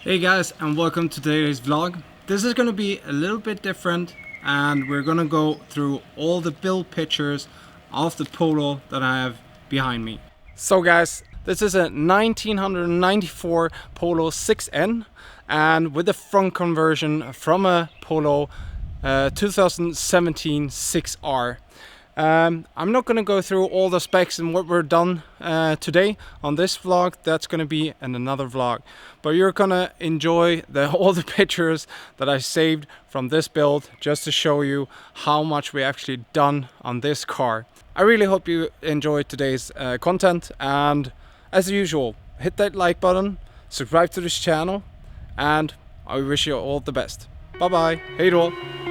Hey guys, and welcome to today's vlog. This is going to be a little bit different, and we're going to go through all the build pictures of the Polo that I have behind me. So guys, this is a 1994 Polo 6N, and with the front conversion from a Polo 2017 6R. I'm not going to go through all the specs and what we're done today on this vlog. That's going to be in another vlog, but you're going to enjoy all the pictures that I saved from this build just to show you how much we actually done on this car. I really hope you enjoyed today's content, and as usual, hit that like button, subscribe to this channel, and I wish you all the best. Bye bye, hej då!